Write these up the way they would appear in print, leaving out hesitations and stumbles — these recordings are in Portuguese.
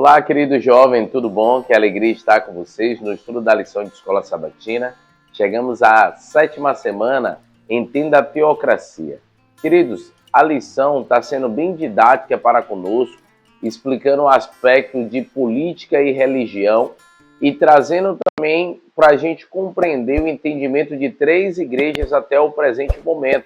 Olá, querido jovem, tudo bom? Que alegria estar com vocês no estudo da lição de Escola Sabatina. Chegamos à 7ª semana, Entenda a Teocracia. Queridos, a lição está sendo bem didática para conosco, explicando o aspecto de política e religião e trazendo também para a gente compreender o entendimento de 3 igrejas até o presente momento.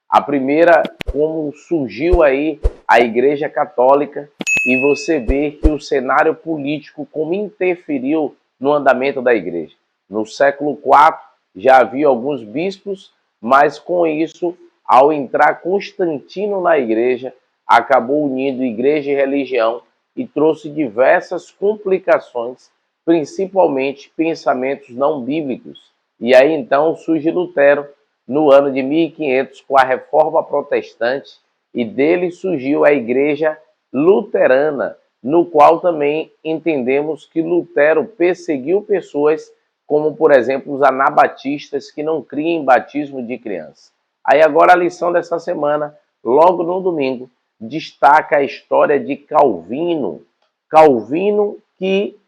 A primeira, como surgiu aí a Igreja Católica, e você vê que o cenário político como interferiu no andamento da igreja. No século IV já havia alguns bispos, mas com isso, ao entrar Constantino na igreja, acabou unindo igreja e religião e trouxe diversas complicações, principalmente pensamentos não bíblicos. E aí então surge Lutero no ano de 1500 com a Reforma Protestante, e dele surgiu a Igreja Luterana, no qual também entendemos que Lutero perseguiu pessoas como, por exemplo, os anabatistas que não criam em batismo de criança. Aí agora a lição dessa semana, logo no domingo, destaca a história de Calvino. Calvino, que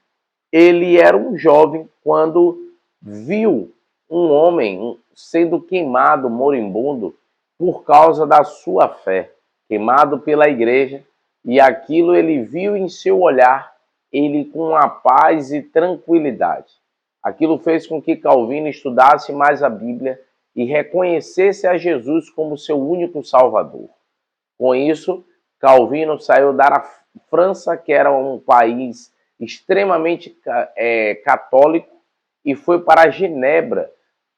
ele era um jovem quando viu um homem sendo queimado, moribundo, por causa da sua fé, queimado pela igreja, e aquilo ele viu em seu olhar, ele com a paz e tranquilidade. Aquilo fez com que Calvino estudasse mais a Bíblia e reconhecesse a Jesus como seu único Salvador. Com isso, Calvino saiu da França, que era um país extremamente católico, e foi para Genebra,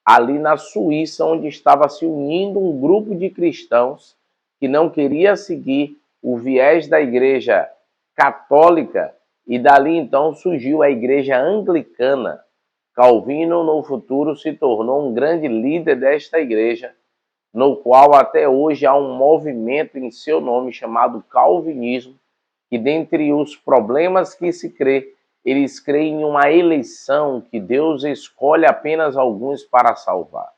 ali na Suíça, onde estava se unindo um grupo de cristãos que não queria seguir o viés da igreja católica, e dali então surgiu a igreja anglicana. Calvino, no futuro, se tornou um grande líder desta igreja, no qual até hoje há um movimento em seu nome chamado calvinismo, que dentre os problemas que se crê, eles creem em uma eleição, que Deus escolhe apenas alguns para salvar.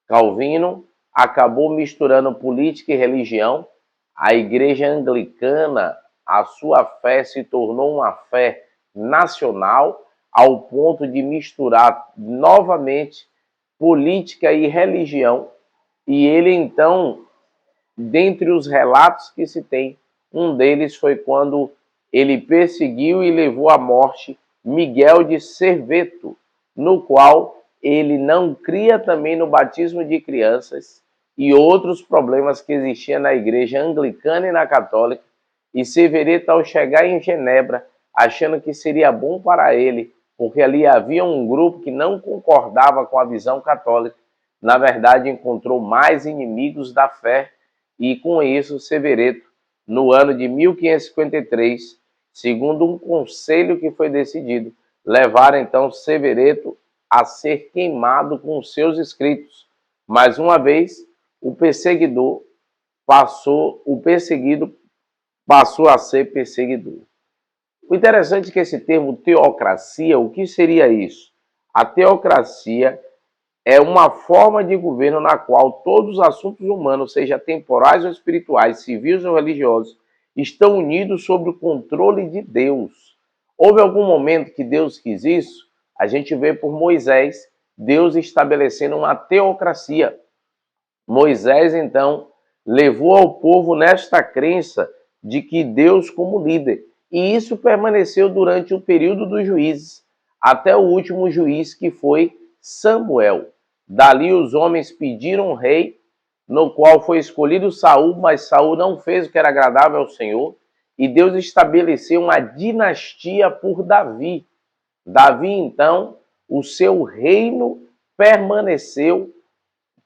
Calvino acabou misturando política e religião. A igreja anglicana, a sua fé se tornou uma fé nacional, ao ponto de misturar novamente política e religião. E ele então, dentre os relatos que se tem, um deles foi quando ele perseguiu e levou à morte Miguel de Serveto, no qual ele não cria também no batismo de crianças e outros problemas que existiam na igreja anglicana e na católica. E Serveto, ao chegar em Genebra, achando que seria bom para ele, porque ali havia um grupo que não concordava com a visão católica, na verdade encontrou mais inimigos da fé, e com isso Serveto, no ano de 1553, segundo um conselho que foi decidido, levaram então Serveto a ser queimado com os seus escritos. Mais uma vez, o perseguido passou a ser perseguidor. O interessante é que esse termo teocracia, o que seria isso? A teocracia é uma forma de governo na qual todos os assuntos humanos, seja temporais ou espirituais, civis ou religiosos, estão unidos sob o controle de Deus. Houve algum momento que Deus quis isso? A gente vê por Moisés, Deus estabelecendo uma teocracia. Moisés, então, levou ao povo nesta crença de que Deus como líder. E isso permaneceu durante o período dos juízes, até o último juiz, que foi Samuel. Dali os homens pediram um rei, no qual foi escolhido Saul, mas Saul não fez o que era agradável ao Senhor, e Deus estabeleceu uma dinastia por Davi. Davi, então, o seu reino permaneceu,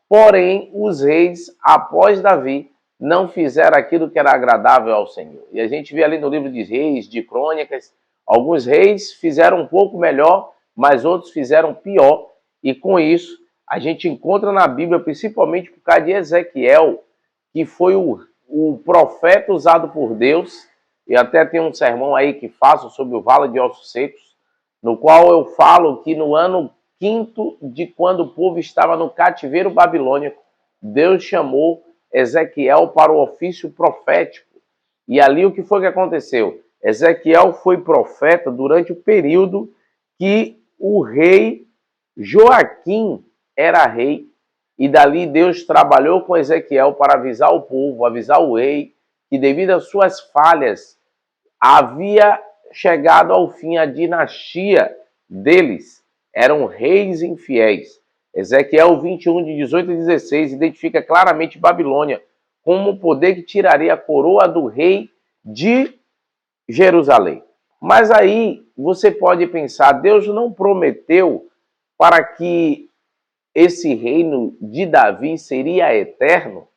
porém os reis, após Davi, não fizeram aquilo que era agradável ao Senhor. E a gente vê ali no livro de Reis, de Crônicas, alguns reis fizeram um pouco melhor, mas outros fizeram pior, e com isso a gente encontra na Bíblia, principalmente por causa de Ezequiel, que foi o profeta usado por Deus. E até tem um sermão aí que faço sobre o Vale de Ossos Secos, no qual eu falo que no ano 5º de quando o povo estava no cativeiro babilônico, Deus chamou Ezequiel para o ofício profético. E ali o que foi que aconteceu? Ezequiel foi profeta durante o período que o rei Joaquim era rei. E dali Deus trabalhou com Ezequiel para avisar o povo, avisar o rei, que devido às suas falhas, havia chegado ao fim a dinastia deles. Eram reis infiéis. Ezequiel 21, de 18 a 16, identifica claramente Babilônia como o poder que tiraria a coroa do rei de Jerusalém. Mas aí você pode pensar, Deus não prometeu para que esse reino de Davi seria eterno?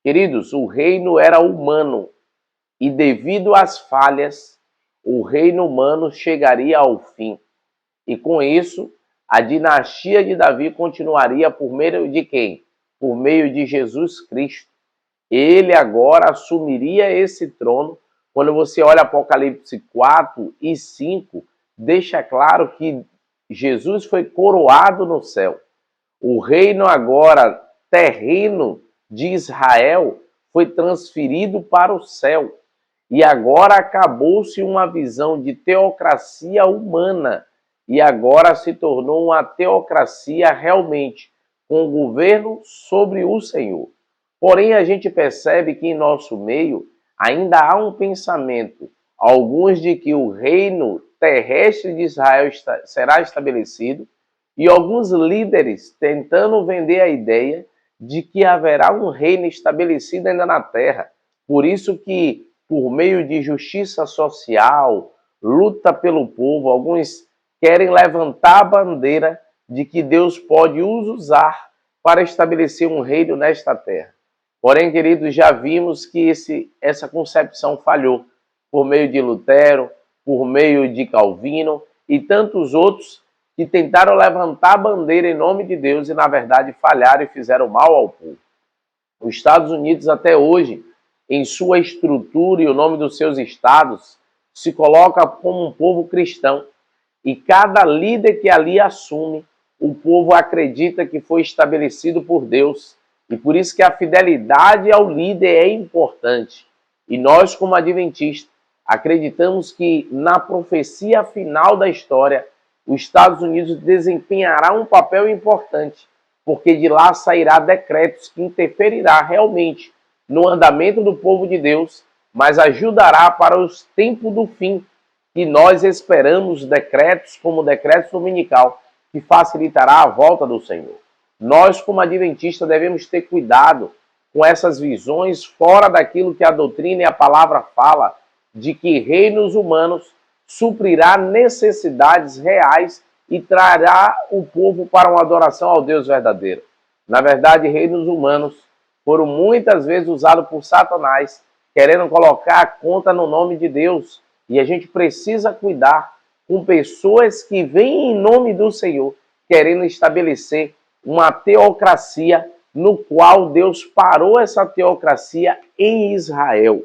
Queridos, o reino era humano e devido às falhas, o reino humano chegaria ao fim. E com isso, a dinastia de Davi continuaria por meio de quem? Por meio de Jesus Cristo. Ele agora assumiria esse trono. Quando você olha Apocalipse 4 e 5, deixa claro que Jesus foi coroado no céu. O reino agora terreno de Israel foi transferido para o céu. E agora acabou-se uma visão de teocracia humana e agora se tornou uma teocracia realmente com o governo sobre o Senhor. Porém, a gente percebe que em nosso meio ainda há um pensamento, alguns de que o reino terrestre de Israel será estabelecido e alguns líderes tentando vender a ideia de que haverá um reino estabelecido ainda na terra. Por isso que, por meio de justiça social, luta pelo povo, alguns querem levantar a bandeira de que Deus pode os usar para estabelecer um reino nesta terra. Porém, queridos, já vimos que essa concepção falhou por meio de Lutero, por meio de Calvino e tantos outros que tentaram levantar a bandeira em nome de Deus e, na verdade, falharam e fizeram mal ao povo. Os Estados Unidos, até hoje, em sua estrutura e o nome dos seus estados, se coloca como um povo cristão. E cada líder que ali assume, o povo acredita que foi estabelecido por Deus. E por isso que a fidelidade ao líder é importante. E nós, como adventistas, acreditamos que na profecia final da história, os Estados Unidos desempenhará um papel importante, porque de lá sairá decretos que interferirá realmente no andamento do povo de Deus, mas ajudará para os tempos do fim, que nós esperamos decretos como o decreto dominical, que facilitará a volta do Senhor. Nós, como adventistas, devemos ter cuidado com essas visões fora daquilo que a doutrina e a palavra fala, de que reinos humanos suprirá necessidades reais e trará o povo para uma adoração ao Deus verdadeiro. Na verdade, reinos humanos foram muitas vezes usados por Satanás, querendo colocar a conta no nome de Deus. E a gente precisa cuidar com pessoas que vêm em nome do Senhor, querendo estabelecer uma teocracia no qual Deus parou essa teocracia em Israel.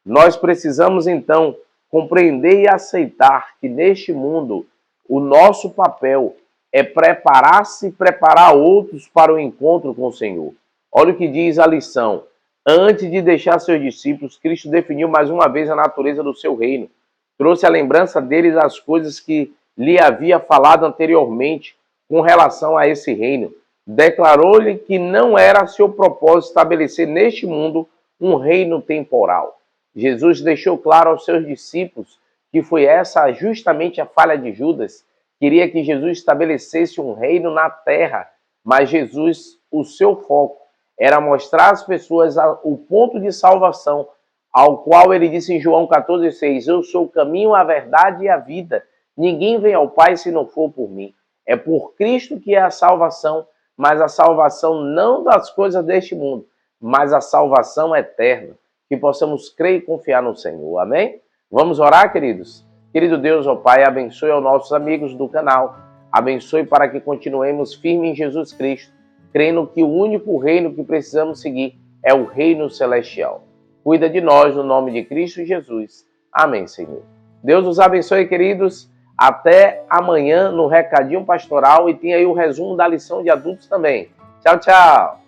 Nós precisamos, então, compreender e aceitar que neste mundo o nosso papel é preparar-se e preparar outros para o encontro com o Senhor. Olha o que diz a lição. Antes de deixar seus discípulos, Cristo definiu mais uma vez a natureza do seu reino. Trouxe a lembrança deles as coisas que lhe havia falado anteriormente com relação a esse reino. Declarou-lhe que não era seu propósito estabelecer neste mundo um reino temporal. Jesus deixou claro aos seus discípulos que foi essa justamente a falha de Judas. Queria que Jesus estabelecesse um reino na terra, mas Jesus, o seu foco era mostrar às pessoas o ponto de salvação, ao qual ele disse em João 14,6, eu sou o caminho, a verdade e a vida. Ninguém vem ao Pai se não for por mim. É por Cristo que é a salvação, mas a salvação não das coisas deste mundo, mas a salvação eterna. Que possamos crer e confiar no Senhor. Amém? Vamos orar, queridos? Querido Deus, ó Pai, abençoe aos nossos amigos do canal. Abençoe para que continuemos firmes em Jesus Cristo, crendo que o único reino que precisamos seguir é o reino celestial. Cuida de nós no nome de Cristo Jesus. Amém, Senhor. Deus os abençoe, queridos. Até amanhã no Recadinho Pastoral e tem aí o resumo da lição de adultos também. Tchau, tchau.